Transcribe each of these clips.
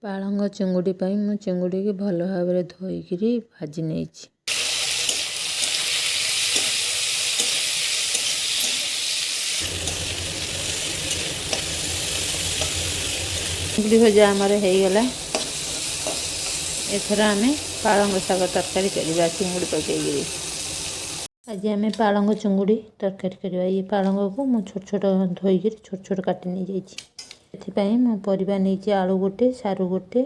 पालंग चिंगुड़ी पाई मु चिंगुड़ी की भल भाव धोईकरी भाजी नहीं। चिंगुड़ी भजा आमर हो गला। एथर आम पालंग शाग तरकारी करवा चिंगुड़ी पकईकरी। आज आम पालंग चिंगुड़ी तरकारी करवा। ये पालंग को मु छोट छोट धोईकरी छोट छोट काटी नहीं जाइए। एथिपाई मु परिबा नहीं आलू गोटे सारू गोटे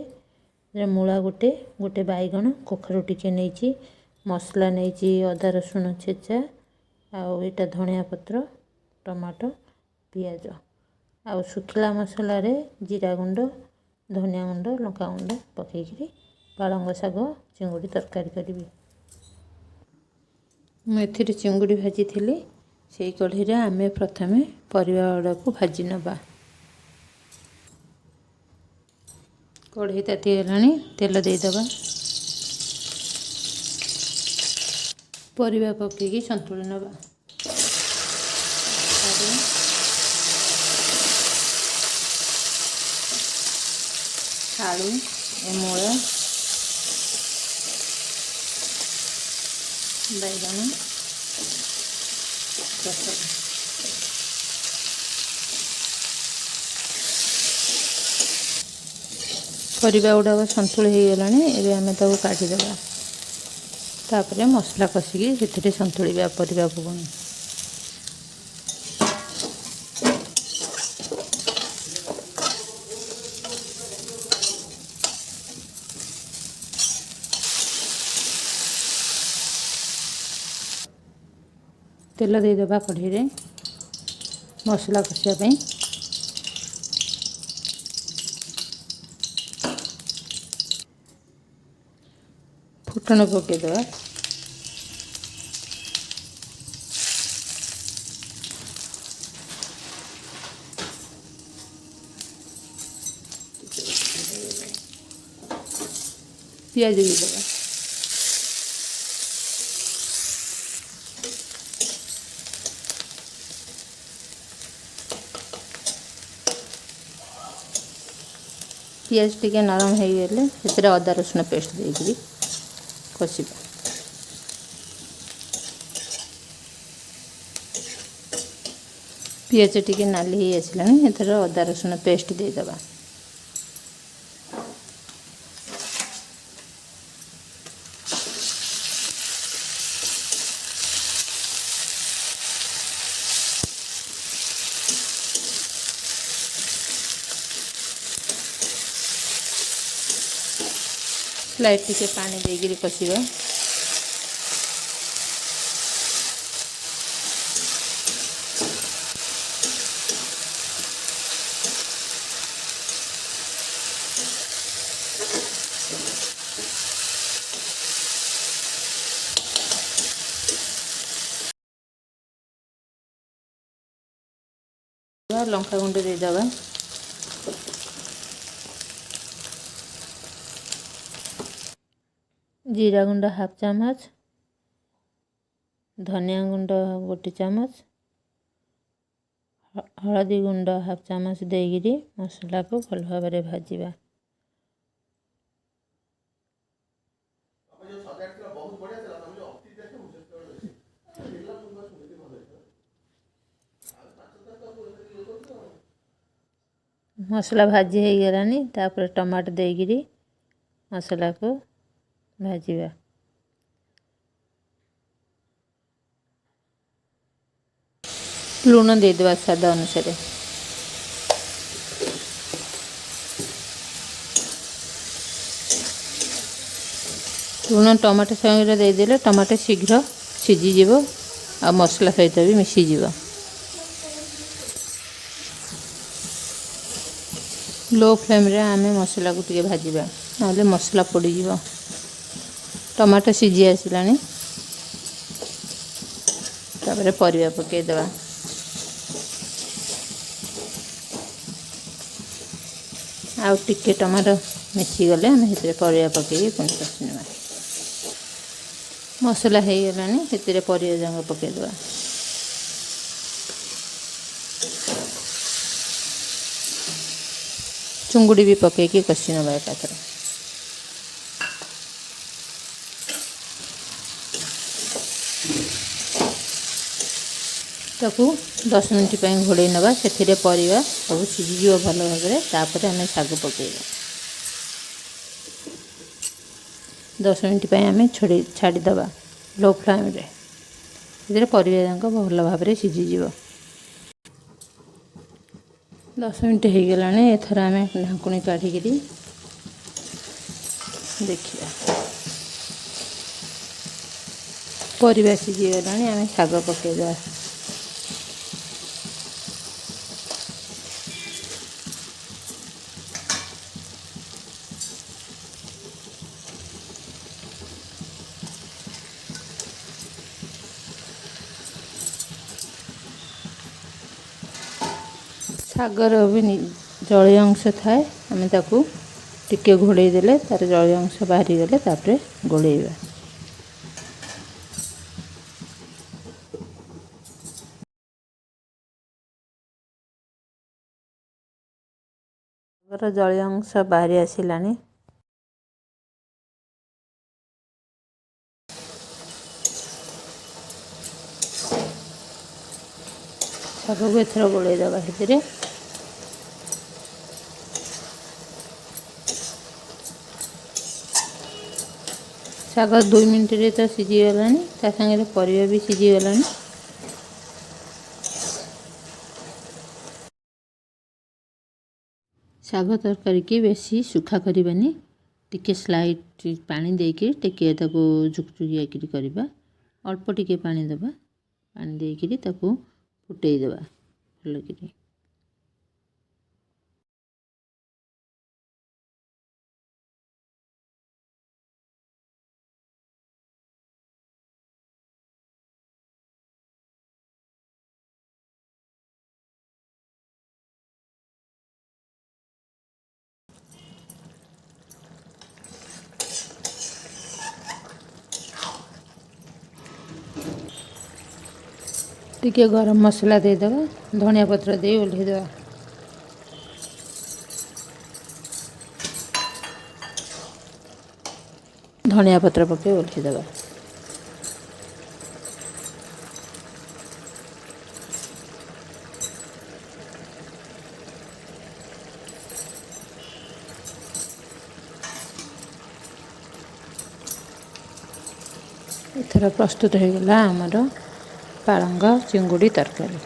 मूला गोटे गोटे बैगण कखारु टिके नहीं मसला नहीं अदा रसुण छेचा आटा धनिया पत्र टमाटो पियाज आउ सुखिला मसला रे जीरा गुंड धनिया गुंड लंका गुंड पकईकरी पालंग शाग चिंगुड़ी तरकारी करी। मुझे चिंगुड़ी भाजी थी से कढ़ी रे आमे प्रथमे परिबा गुड़ा को भाजी नबा। कढ़ई ताती गलानी तेल देदबा परिबा पकईकी संतुली नबा। आलू मूला बैगण परिबा गुड़ाक संतुल हो गलानी। एबे आमे ताको काटिदेबा। तापरे मसला कषिकी से संतुलिया परिबा को बनी। तेल देदेबा कढ़ई रे मसला कषिया ପାଇଁ। फुटण पकईदेवा। पियाज भी देवा। पियाज टिके नरम हो गले से अदा रसुण पेस्ट देकरी कषिबा। पियाज टिके नाली हो आसलानी एथर अदा रसुण पेस्ट देदबा। स्लाइड टिके पानी देकरी कषिबा। लंका गुंड देदबा। जीरा गुंड हाफ चामच धनिया गुंड गोटे चामच हलदी गुंड हाफ चामच देकरी मसला को भल भाव में भाजवा। मसला भाजी हो गलानी तापर टमाटो देकरी मसला को भाजवा। लुण देदेवा स्वाद अनुसार। लुण टमाटो संगे देदेले टमाटो शीघ्र सीझीज आ मसला सहित भी मिसीज। लो फ्लेम रे आमे मसला को टिके भाजवा ना मसला पोड़ीज। टमाटो सीझी आसलानी तापर परिबा पकईदेवा। आउ टिके टमाटो मिसी गले आम परिबा पकईकी पुणी कषिनेबा। मसला हो गलानी से परिबा जाक पकईदेवा। चुंगुड़ी भी पकईकि कषि नवा एकाथरे। ताकू 10 मिनट पर घोड़े नवा से परिवा सब सीझीज भल भाव। तापर आम शाग पकईवा 10 मिनट पर आम छाड़ीदे लो फ्लेम रे परिवा जाक भल भाव सीझीज। 10 मिनट हो गला एथर आम ढाकुणी काढ़ी देखिए परिवा सीझीगला आम शाग पकईदा। शागर भी जलीय अंश थाए आम ताकू टिके घोड़े देले तार जलीय अंश बाहरी गले तापर गोलेइबा। शागर जलीय अंश बाहरी आसिलानी। शाग को एथर गोलेइदबा हेतिरे शाग 2 मिनट रे तो सीझीगला ता संगे परिवा भी सीझीगला। शाग तरकारी की बेसी सुखा करबानी टिके स्लाइट पानी देके टिके ताको झुकझुकिया करी करबा। अल्प टिके पानी दबा पानी देके ताको फुटई दबा भल करी। टिके गरम मसला देदेबा धनिया पत्र दे ओल्हेदेबा। धनिया पत्र पके ओल्हेदेबा। एथर प्रस्तुत हो गला आमर पालंग चिंगुड़ी तरकारी।